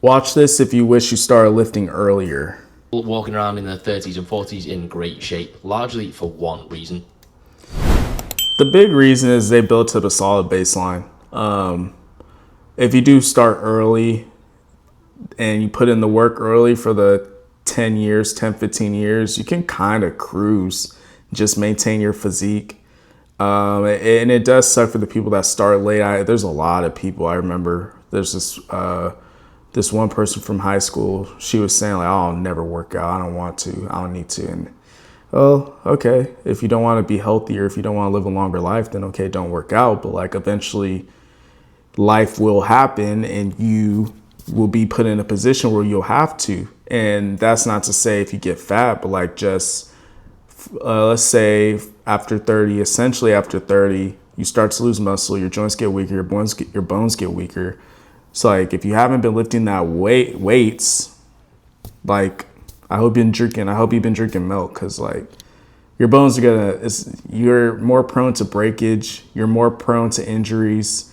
Watch this if you wish you started lifting earlier. Walking around in their 30s and 40s in great shape, largely for one reason. The big reason is they built up a solid baseline. If you do start early and you put in the work early for the 10 years, 10, 15 years, you can kind of cruise, just maintain your physique. And it does suck for the people that start late. There's a lot of people. I remember there's this one person from high school. She was saying like, "Oh, I'll never work out. I don't want to. I don't need to." And oh, okay. If you don't want to be healthier, if you don't want to live a longer life, then okay, don't work out. But like eventually life will happen and you will be put in a position where you'll have to. And that's not to say if you get fat, but like just let's say after 30, essentially after 30, you start to lose muscle, your joints get weaker, your bones get weaker. So like if you haven't been lifting that weights, like I hope you've been drinking milk, because like your bones are you're more prone to breakage, you're more prone to injuries.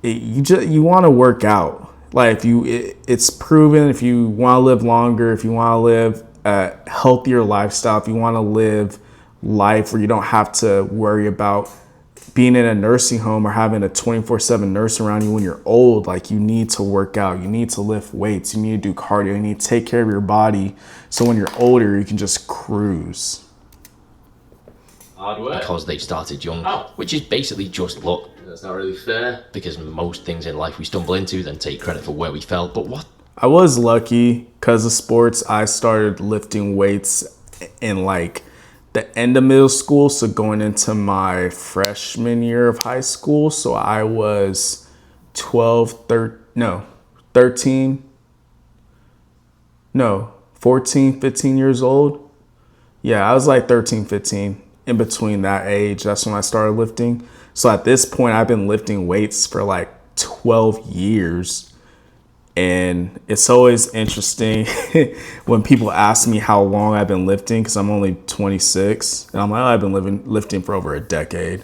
You want to work out. Like it's proven, if you want to live longer, if you want to live a healthier lifestyle, if you want to live life where you don't have to worry about being in a nursing home or having a 24/7 nurse around you when you're old, like you need to work out, you need to lift weights, you need to do cardio, you need to take care of your body so when you're older you can just cruise. Hard work. Because they started young, which is basically just luck. That's not really fair, because most things in life we stumble into, then take credit for where we fell. But what? I was lucky because of sports. I started lifting weights in like the end of middle school, so going into my freshman year of high school. So I was 14, 15 years old. Yeah, I was like 13, 15. In between that age, that's when I started lifting. So at this point, I've been lifting weights for like 12 years. And it's always interesting when people ask me how long I've been lifting, because I'm only 26. And I'm like, oh, I've been lifting for over a decade.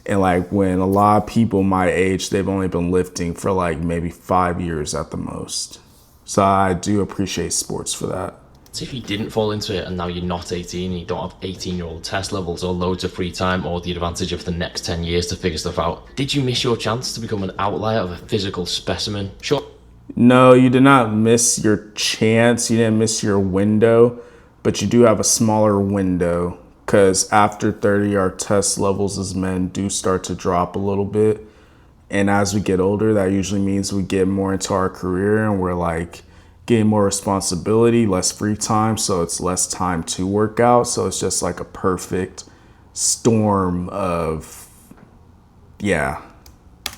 And like when a lot of people my age, they've only been lifting for like maybe 5 years at the most. So I do appreciate sports for that. So if you didn't fall into it and now you're not 18 and you don't have 18-year-old test levels or loads of free time or the advantage of the next 10 years to figure stuff out, did you miss your chance to become an outlier of a physical specimen? Sure. No, you did not miss your chance. You didn't miss your window, but you do have a smaller window, because after 30, our test levels as men do start to drop a little bit. And as we get older, that usually means we get more into our career and we're like getting more responsibility, less free time. So it's less time to work out. So it's just like a perfect storm of, yeah.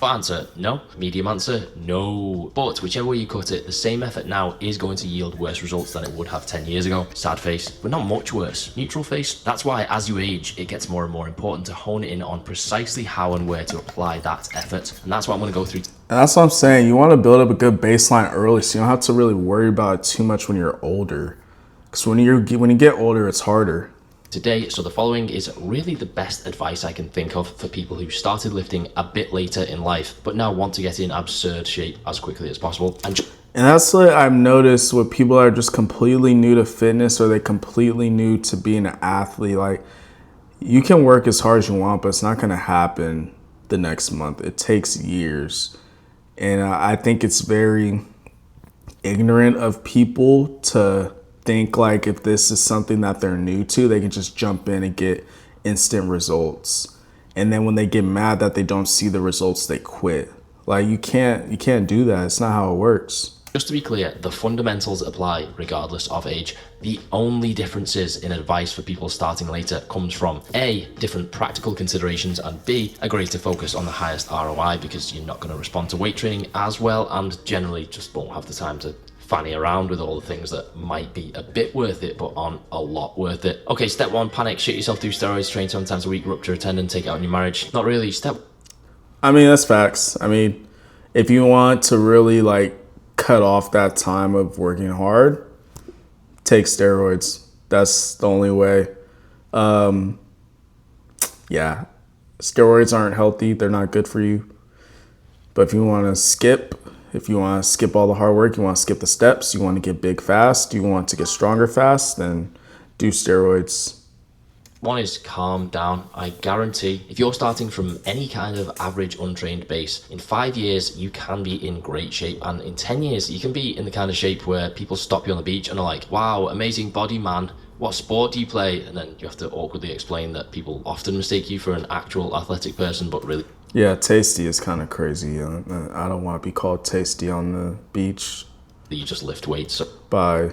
Answer, no. Medium answer, no. But whichever way you cut it, the same effort now is going to yield worse results than it would have 10 years ago. Sad face, but not much worse. Neutral face. That's why as you age, it gets more and more important to hone in on precisely how and where to apply that effort. And that's what I'm going to go through. And that's what I'm saying. You want to build up a good baseline early, so you don't have to really worry about it too much when you're older. Because when you get older, it's harder. Today, so the following is really the best advice I can think of for people who started lifting a bit later in life, but now want to get in absurd shape as quickly as possible. And that's what I've noticed with people that are just completely new to fitness, or they completely new to being an athlete. Like, you can work as hard as you want, but it's not going to happen the next month. It takes years. And I think it's very ignorant of people to think like if this is something that they're new to, they can just jump in and get instant results. And then when they get mad that they don't see the results, they quit. Like you can't do that. It's not how it works. Just to be clear, the fundamentals apply regardless of age. The only differences in advice for people starting later comes from A, different practical considerations, and B, a greater focus on the highest ROI, because you're not going to respond to weight training as well and generally just won't have the time to fanny around with all the things that might be a bit worth it but aren't a lot worth it. Okay, step one, panic, shit yourself, do steroids, train 7 times a week, rupture a tendon, take it out in your marriage. Not really. I mean, that's facts. I mean, if you want to really like cut off that time of working hard, take steroids. That's the only way. Yeah, steroids aren't healthy. They're not good for you. But if you want to skip If you want to skip all the hard work, you want to skip the steps, you want to get big fast, you want to get stronger fast, then do steroids. One is calm down. I guarantee if you're starting from any kind of average untrained base, in 5 years you can be in great shape, and in 10 years you can be in the kind of shape where people stop you on the beach and are like, wow, amazing body, man, what sport do you play? And then you have to awkwardly explain that people often mistake you for an actual athletic person, but really Yeah, tasty is kind of crazy. I don't want to be called tasty on the beach you just lift weights. So by,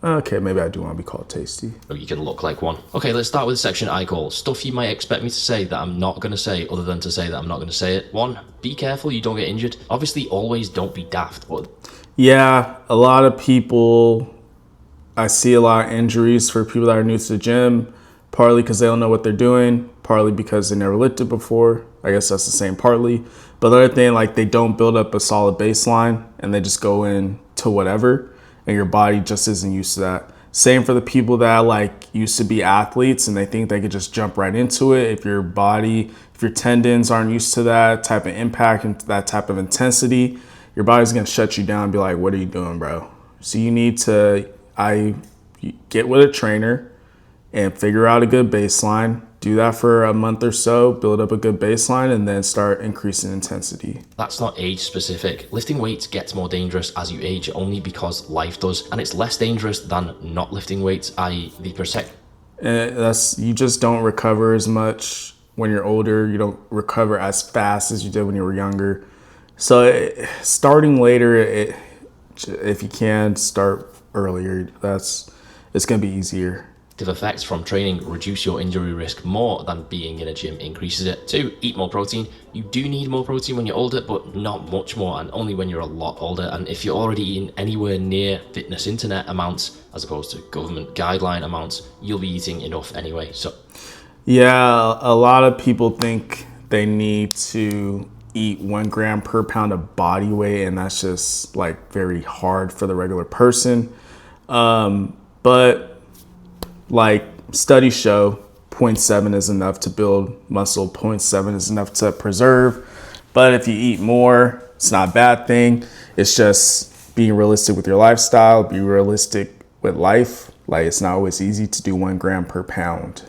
okay, maybe I do want to be called tasty. you can look like one. Okay, let's start with the section I call stuff you might expect me to say that I'm not going to say, other than to say that I'm not going to say it. 1, be careful you don't get injured. Obviously, always don't be daft, but Yeah, a lot of people, I see a lot of injuries for people that are new to the gym, partly because they don't know what they're doing, partly because they never lifted before. I guess that's the same partly. But the other thing, like they don't build up a solid baseline and they just go into whatever, and your body just isn't used to that. Same for the people that like used to be athletes and they think they could just jump right into it. If your body, if your tendons aren't used to that type of impact and that type of intensity, your body's gonna shut you down and be like, what are you doing, bro? So you need to, get with a trainer and figure out a good baseline. Do that for a month or so, build up a good baseline, and then start increasing intensity. that's not age specific. Lifting weights gets more dangerous as you age only because life does, and it's less dangerous than not lifting weights, i.e. the percent. And you just don't recover as much when you're older. You don't recover as fast as you did when you were younger. So starting later, if you can start earlier, it's gonna be easier. Effects from training reduce your injury risk more than being in a gym increases it. 2, eat more protein. You do need more protein when you're older, but not much more, and only when you're a lot older. And if you're already eating anywhere near fitness internet amounts as opposed to government guideline amounts, you'll be eating enough anyway. So Yeah, a lot of people think they need to eat 1 gram per pound of body weight, and that's just like very hard for the regular person. But like studies show, 0.7 is enough to build muscle, 0.7 is enough to preserve. But if you eat more, it's not a bad thing. It's just being realistic with your lifestyle, be realistic with life. Like it's not always easy to do 1 gram per pound.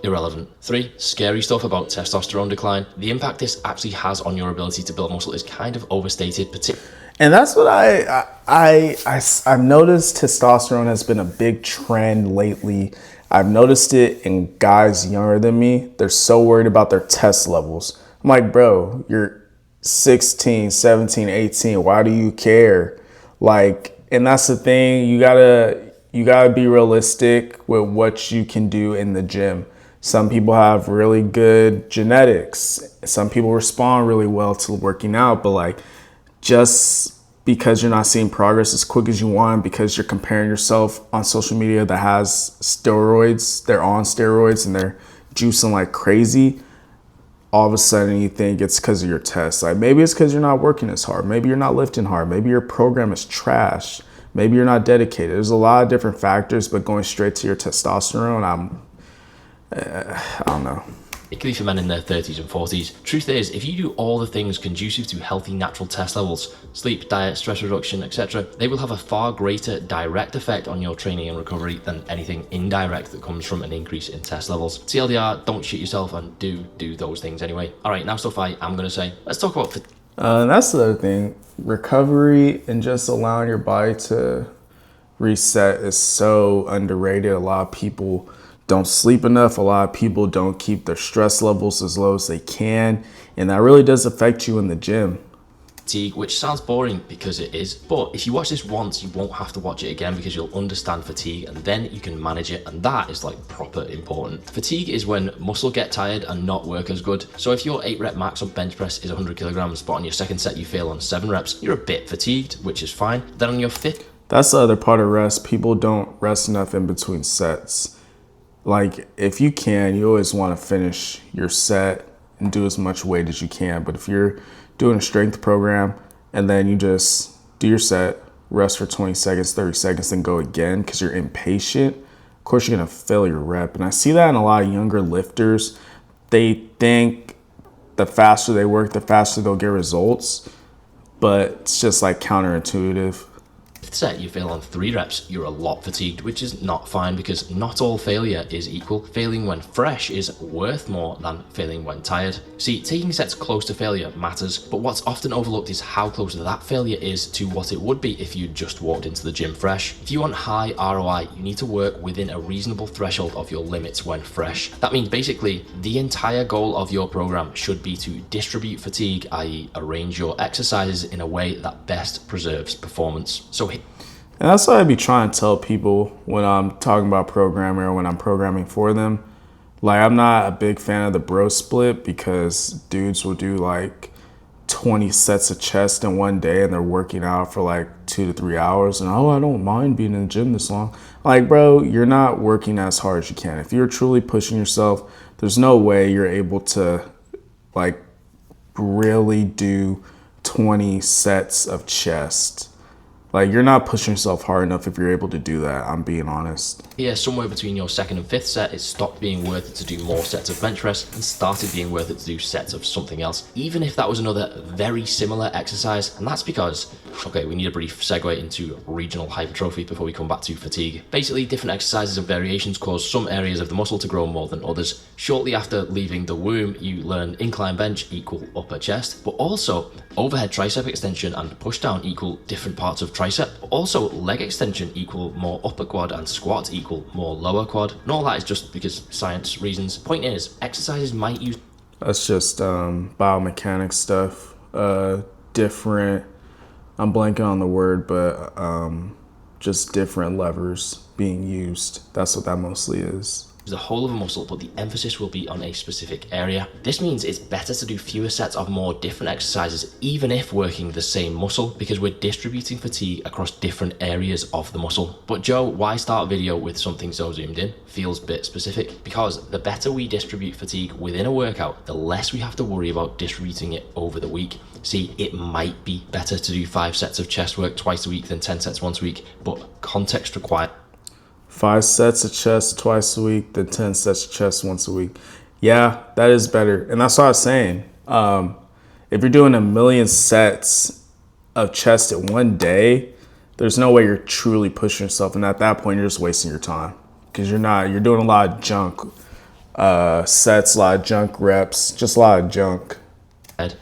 irrelevant. 3, scary stuff about testosterone decline. The impact this actually has on your ability to build muscle is kind of overstated, particularly. And that's what I've noticed. Testosterone has been a big trend lately. I've noticed it in guys younger than me. They're so worried about their test levels. I'm like, bro, you're 16, 17, 18. Why do you care? Like, and that's the thing. You gotta be realistic with what you can do in the gym. Some people have really good genetics. Some people respond really well to working out, but like, just because you're not seeing progress as quick as you want, because you're comparing yourself on social media that has steroids, they're on steroids and they're juicing like crazy, all of a sudden you think it's because of your tests. Like maybe it's because you're not working as hard. Maybe you're not lifting hard. Maybe your program is trash. Maybe you're not dedicated. There's a lot of different factors, but going straight to your testosterone, I don't know. Particularly for men in their 30s and 40s. Truth is, if you do all the things conducive to healthy natural test levels, sleep, diet, stress reduction, etc., they will have a far greater direct effect on your training and recovery than anything indirect that comes from an increase in test levels. TLDR, don't shit yourself and do those things anyway. Alright, now stuff I'm going to say. Let's talk about that's the other thing. Recovery and just allowing your body to reset is so underrated. A lot of people don't sleep enough. A lot of people don't keep their stress levels as low as they can. And that really does affect you in the gym. fatigue, which sounds boring because it is, but if you watch this once, you won't have to watch it again because you'll understand fatigue and then you can manage it, and that is like proper important. Fatigue is when muscle get tired and not work as good. So if your 8 rep max on bench press is 100 kilograms, but on your second set you fail on 7 reps, you're a bit fatigued, which is fine. Then on your fifth, that's the other part of rest. People don't rest enough in between sets. Like if you can, you always want to finish your set and do as much weight as you can. But if you're doing a strength program and then you just do your set, rest for 20 seconds, 30 seconds, then go again because you're impatient, of course you're going to fail your rep. And I see that in a lot of younger lifters. They think the faster they work, the faster they'll get results. but it's just like counterintuitive. Set you fail on 3 reps, you're a lot fatigued, which is not fine because not all failure is equal. Failing when fresh is worth more than failing when tired. See, taking sets close to failure matters, but what's often overlooked is how close that failure is to what it would be if you just walked into the gym fresh. If you want high ROI, you need to work within a reasonable threshold of your limits when fresh. That means basically the entire goal of your program should be to distribute fatigue, i.e. arrange your exercises in a way that best preserves performance. So and that's what I be trying to tell people when I'm talking about programming or when I'm programming for them. Like, I'm not a big fan of the bro split because dudes will do like 20 sets of chest in one day and they're working out for like 2 to 3 hours. And, oh, I don't mind being in the gym this long. Like, bro, you're not working as hard as you can. If you're truly pushing yourself, there's no way you're able to like really do 20 sets of chest. Like, you're not pushing yourself hard enough if you're able to do that. I'm being honest. Yeah, somewhere between your 2nd and 5th set, it stopped being worth it to do more sets of bench press and started being worth it to do sets of something else, even if that was another very similar exercise. And that's because, okay, we need a brief segue into regional hypertrophy before we come back to fatigue. Basically, different exercises and variations cause some areas of the muscle to grow more than others. Shortly after leaving the womb, you learn incline bench equal upper chest, but also overhead tricep extension and push down equal different parts of tricep. Also, leg extension equal more upper quad and squat equal more lower quad. And all that is just because science reasons. Point is, exercises might use... That's just biomechanics stuff. Different, I'm blanking on the word, but just different levers being used. That's what that mostly is. The whole of a muscle, but the emphasis will be on a specific area. This means it's better to do fewer sets of more different exercises, even if working the same muscle, because we're distributing fatigue across different areas of the muscle. But Joe, why start a video with something so zoomed in? Feels a bit specific, because the better we distribute fatigue within a workout, the less we have to worry about distributing it over the week. See, it might be better to do 5 sets of chest work twice a week than 10 sets once a week, but context required. 5 sets of chest twice a week, then 10 sets of chest once a week. Yeah, that is better. And that's what I was saying. If you're doing 1,000,000 sets of chest in one day, there's no way you're truly pushing yourself. And at that point, you're just wasting your time because you're doing a lot of junk sets, a lot of junk reps, just a lot of junk.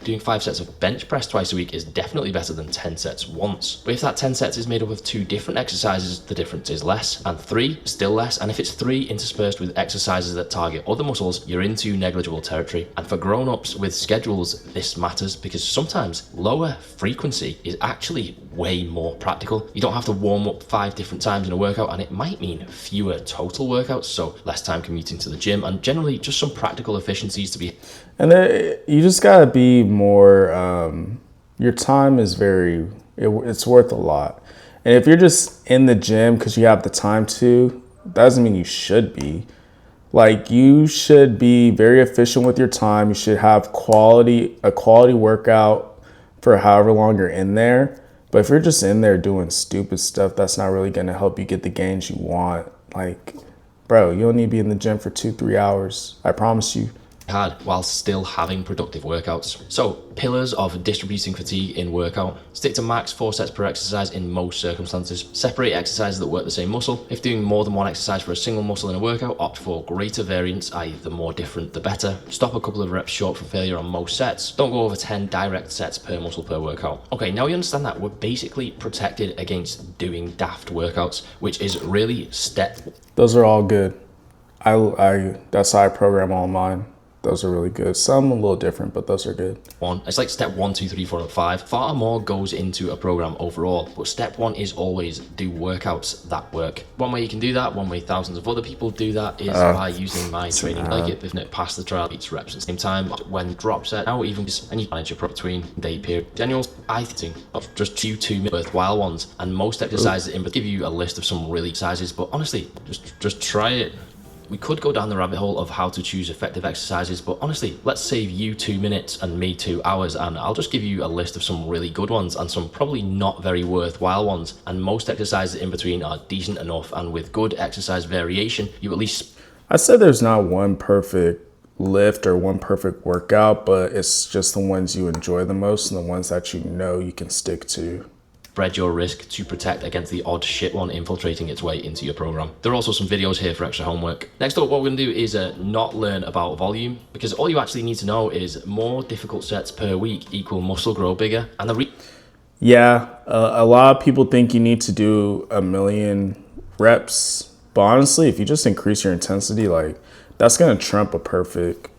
Doing 5 sets of bench press twice a week is definitely better than 10 sets once. But if that 10 sets is made up of 2 different exercises, the difference is less. And 3, still less. And if it's 3 interspersed with exercises that target other muscles, you're into negligible territory. And for grown-ups with schedules, this matters because sometimes lower frequency is actually way more practical. You don't have to warm up 5 different times in a workout, and it might mean fewer total workouts, so less time commuting to the gym, and generally just some practical efficiencies to be... And you just gotta be more, your time is it's worth a lot. And if you're just in the gym because you have the time to, that doesn't mean you should be. Like, you should be very efficient with your time. You should have a quality workout for however long you're in there. But if you're just in there doing stupid stuff, that's not really gonna help you get the gains you want. Like, bro, you don't need to be in the gym for 2-3 hours. I promise you. Hard while still having productive workouts. So, pillars of distributing fatigue in workout. Stick to max 4 sets per exercise in most circumstances. Separate exercises that work the same muscle. If doing more than one exercise for a single muscle in a workout, opt for greater variance, i.e. the more different the better. Stop a couple of reps short from failure on most sets. Don't go over 10 direct sets per muscle per workout. Okay, now you understand that we're basically protected against doing daft workouts, which is really step... Those are all good. That's how I program all mine. Those are really good. Some a little different, but those are good. It's like step 1, 2, 3, 4, and 5. Far more goes into a program overall, but step 1 is always do workouts that work. One way you can do that, one way thousands of other people do that, is by using my training like it. If it pass the trial, each reps at the same time. When drop set, now even just and you manage your between day period. Daniel's, I think, just 2 worthwhile ones, and most exercises in give you a list of some really exercises. But honestly, just try it. We could go down the rabbit hole of how to choose effective exercises, but honestly, let's save you 2 minutes and me 2 hours, and I'll just give you a list of some really good ones and some probably not very worthwhile ones. And most exercises in between are decent enough, and with good exercise variation, you at least... I said there's not one perfect lift or one perfect workout, but it's just the ones you enjoy the most and the ones that you know you can stick to. Spread your risk to protect against the odd shit one infiltrating its way into your program. There are also some videos here for extra homework. Next up, what we're gonna do is not learn about volume, because all you actually need to know is more difficult sets per week equal muscle grow bigger. And Yeah, a lot of people think you need to do 1,000,000 reps, but honestly, if you just increase your intensity, like that's gonna trump a perfect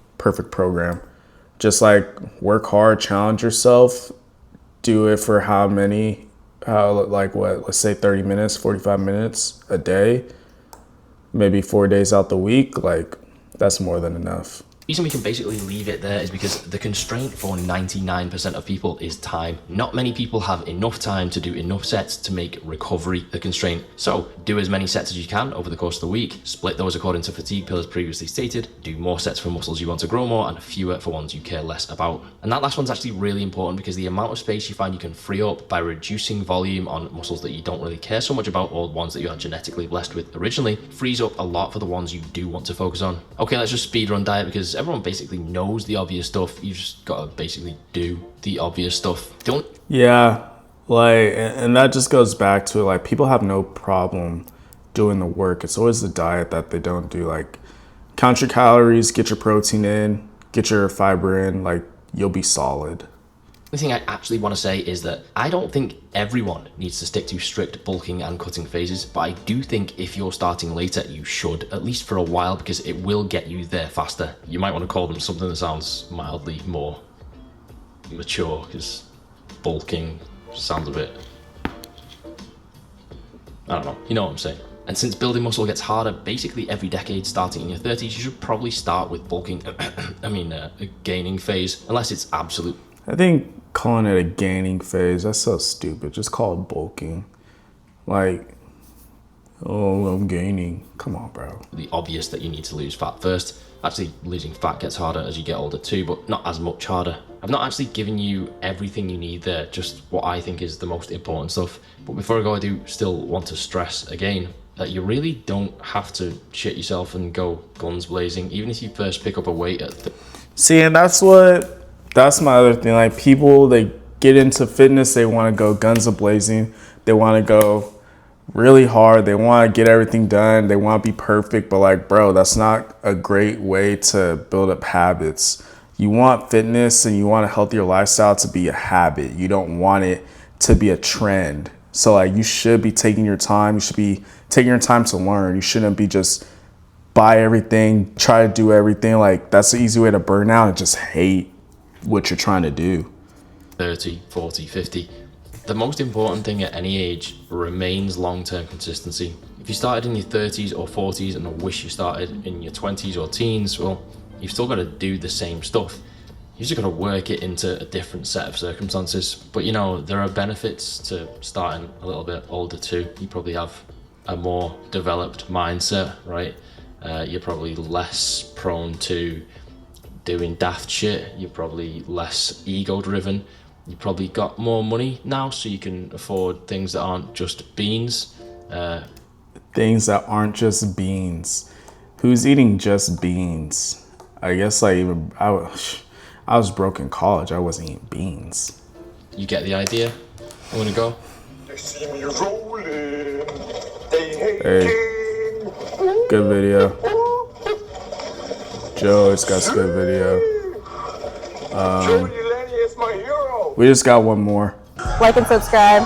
program. Just like work hard, challenge yourself, do it for let's say 30 minutes, 45 minutes a day, maybe 4 days out the week, like that's more than enough. The reason we can basically leave it there is because the constraint for 99% of people is time. Not many people have enough time to do enough sets to make recovery the constraint. So do as many sets as you can over the course of the week, split those according to fatigue pillars previously stated, do more sets for muscles you want to grow more and fewer for ones you care less about. And that last one's actually really important because the amount of space you find you can free up by reducing volume on muscles that you don't really care so much about, or ones that you are genetically blessed with originally, frees up a lot for the ones you do want to focus on. Okay, let's just speed run diet because everyone basically knows the obvious stuff. You've just got to basically do the obvious stuff. Yeah, like, and that just goes back to like people have no problem doing the work. It's always the diet that they don't do. Like, count your calories, get your protein in, get your fiber in, like you'll be solid. The thing I actually want to say is that I don't think everyone needs to stick to strict bulking and cutting phases, but I do think if you're starting later, you should, at least for a while, because it will get you there faster. You might want to call them something that sounds mildly more mature, because bulking sounds a bit, I don't know, you know what I'm saying. And since building muscle gets harder basically every decade starting in your 30s, you should probably start with bulking, a gaining phase, unless it's absolute. I think calling it a gaining phase, that's so stupid. Just call it bulking. Like, oh, I'm gaining. Come on, bro. The obvious that you need to lose fat first. Actually, losing fat gets harder as you get older too, but not as much harder. I've not actually given you everything you need there, just what I think is the most important stuff. But before I go, I do still want to stress again that you really don't have to shit yourself and go guns blazing, even if you first pick up a weight at See, and that's my other thing. Like, people, they get into fitness, they want to go guns a-blazing. They want to go really hard. They want to get everything done. They want to be perfect. But like, bro, that's not a great way to build up habits. You want fitness and you want a healthier lifestyle to be a habit. You don't want it to be a trend. So like, you should be taking your time. You should be taking your time to learn. You shouldn't be just buy everything, try to do everything. Like, that's the easy way to burn out and just hate what you're trying to do. 30, 40, 50. The most important thing at any age remains long-term consistency. If you started in your 30s or 40s and wish you started in your 20s or teens, well, you've still got to do the same stuff. You've just got to work it into a different set of circumstances. But you know, there are benefits to starting a little bit older too. You probably have a more developed mindset, right? You're probably less prone to doing daft shit. You're probably less ego driven. You probably got more money now, so you can afford things that aren't just beans. Things that aren't just beans. Who's eating just beans? I guess like even I was broke in college. I wasn't eating beans. You get the idea. I'm gonna go. They see me rolling. They hate Hey, good video. Joe, it's got good video. Jody Lenny is my hero. We just got one more. Like and subscribe.